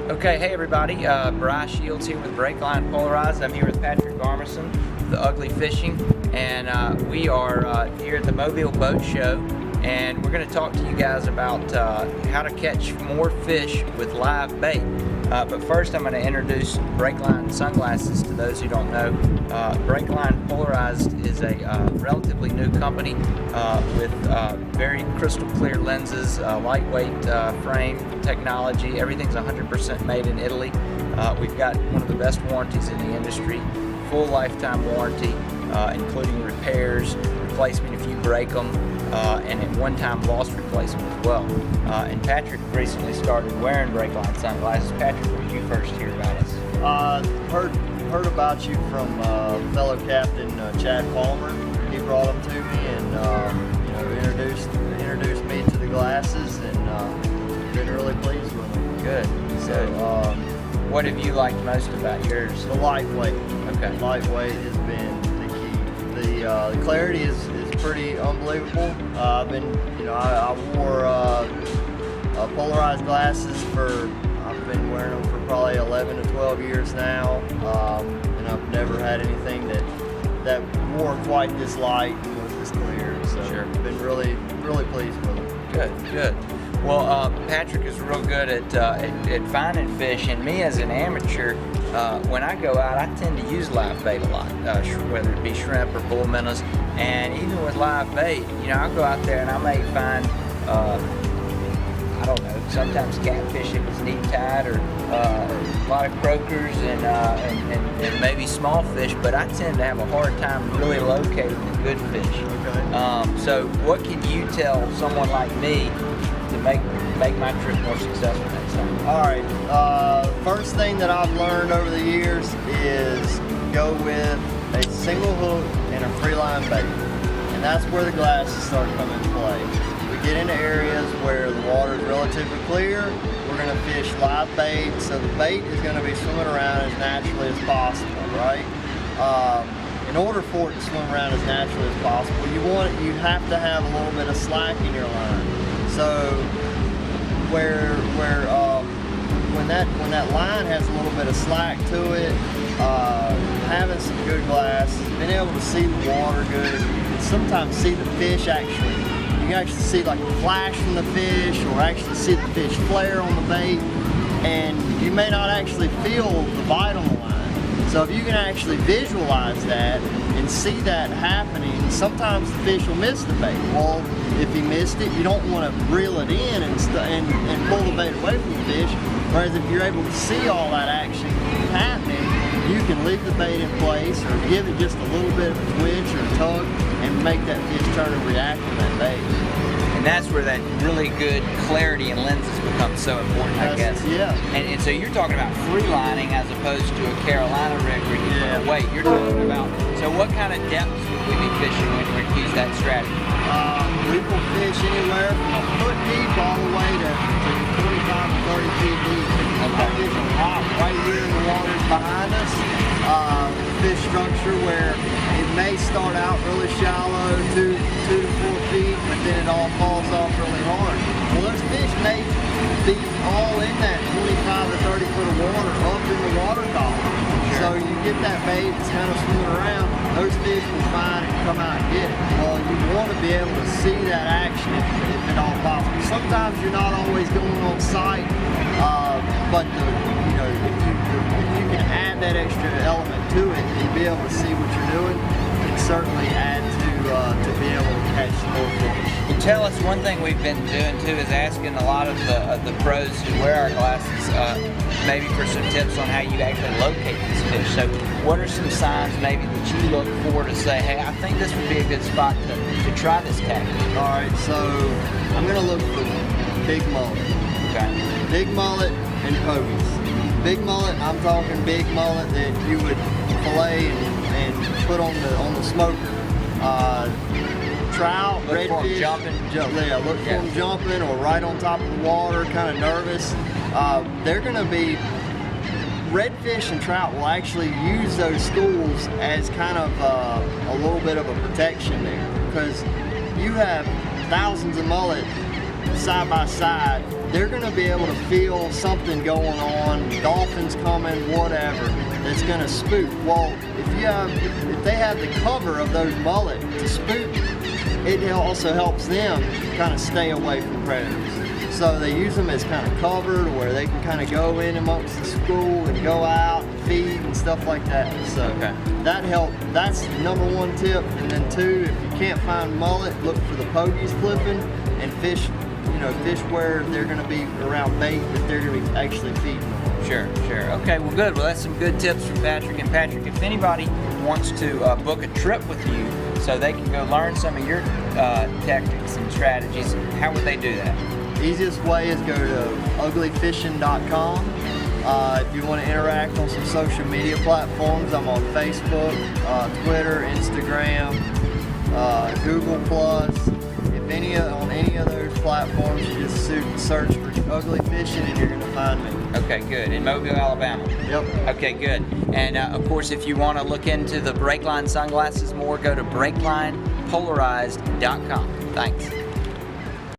Okay, hey everybody, Bryce Shields here with Breakline Polarized. I'm here with Patrick Garmeson, the Ugly Fishing, and we are here at the Mobile Boat Show, and we're going to talk to you guys about how to catch more fish with live bait. But first I'm going to introduce Breakline sunglasses to those who don't know. Breakline Polarized is a relatively new company with very crystal clear lenses, lightweight frame technology. Everything's 100% made in Italy. We've got one of the best warranties in the industry, full lifetime warranty, including repairs, replacement if you break them, and at one time loss replacement as well. And Patrick recently started wearing Breakline sunglasses. Patrick, where did you first hear about us? Heard about you from fellow captain Chad Palmer. He brought them to me and introduced me to the glasses, and been really pleased with them. Good. So what have you liked most about yours? the lightweight. Okay. Lightweight has been the key. The clarity is pretty unbelievable. I wore polarized glasses I've been wearing them for probably 11 to 12 years now, and I've never had anything that wore quite this light and was this clear. So Sure. Been really pleased with them. Good. Well, Patrick is real good at finding fish, and me as an amateur, when I go out, I tend to use live bait a lot, whether it be shrimp or bull minnows. And even with live bait, I'll go out there and I may find, I don't know, sometimes catfish if it's neat tied, or a lot of croakers and maybe small fish, but I tend to have a hard time really locating the good fish. Okay. So what can you tell someone like me to make my trip more successful next time? All right. First thing that I've learned over the years is go with a single hook and a free line bait, and that's where the glasses start coming into play. We get into areas where the water is relatively clear. We're going to fish live bait, so the bait is going to be swimming around as naturally as possible, right? In order for it to swim around as naturally as possible, you have to have a little bit of slack in your line. So when that line has a little bit of slack to it, having some good glasses, being able to see the water good, you can sometimes see the fish actually. You can actually see like a flash from the fish, or actually see the fish flare on the bait, and you may not actually feel the bite on the line. So if you can actually visualize that and see that happening, sometimes the fish will miss the bait. Well, if he missed it, you don't want to reel it in and pull the bait away from the fish. Whereas if you're able to see all that action happening, you can leave the bait in place or give it just a little bit of a twitch or a tug and make that fish turn and react to that bait. And that's where that really good clarity and lenses become so important, I guess. Yeah. And so you're talking about free lining as opposed to a Carolina rig where you put a weight. You're talking about, so what kind of depths would we be fishing when we use that strategy? We will fish anywhere from a foot deep all the way to 25 to 30 feet deep. I'm fishing a lot right here in the waters behind us. Fish structure where it may start out really shallow, 2 to 4 feet, but then it all falls off really hard. Well, those fish may be all in that 25 to 30 foot of water up in the water column. So you get that bait, it's kind of swimming around, those fish will find it and come out and get it. Well, you want to be able to see that action if at all possible. Sometimes you're not always going on site, but if you can add that extra element to it and be able to see what you're doing, it can certainly add to be able to catch more fish. Well, tell us, one thing we've been doing too is asking a lot of the pros who wear our glasses maybe for some tips on how you actually locate these fish. So what are some signs maybe that you look for to say, hey, I think this would be a good spot to try this tactic? All right, so I'm going to look for big mullet. Okay. Big mullet and pogies. Big mullet, I'm talking big mullet that you would fillet and put on the smoker. Trout, redfish, look for them jumping or right on top of the water, kind of nervous. They're going to be, redfish and trout will actually use those schools as kind of a little bit of a protection there, because you have thousands of mullet side by side, they're going to be able to feel something going on, dolphins coming, whatever, that's going to spook. Well, if they have the cover of those mullet to spook, it also helps them kind of stay away from predators. So they use them as kind of covered, where they can kind of go in amongst the school and go out and feed and stuff like that. So that helps. That's number one tip. And then two, if you can't find mullet, look for the pogies clipping and fish. Fish where they're going to be around bait that they're going to be actually feeding on. Sure. Okay, well good. Well, that's some good tips from Patrick. And Patrick, if anybody wants to book a trip with you so they can go learn some of your tactics and strategies, how would they do that? Easiest way is go to uglyfishing.com. If you want to interact on some social media platforms, I'm on Facebook, Twitter, Instagram, Google+. On any of those platforms, you just search for Ugly Fishing and you're going to find me. Okay, good. In Mobile, Alabama. Yep. Okay, good. And of course, if you want to look into the Breakline sunglasses more, go to breaklinepolarized.com. Thanks.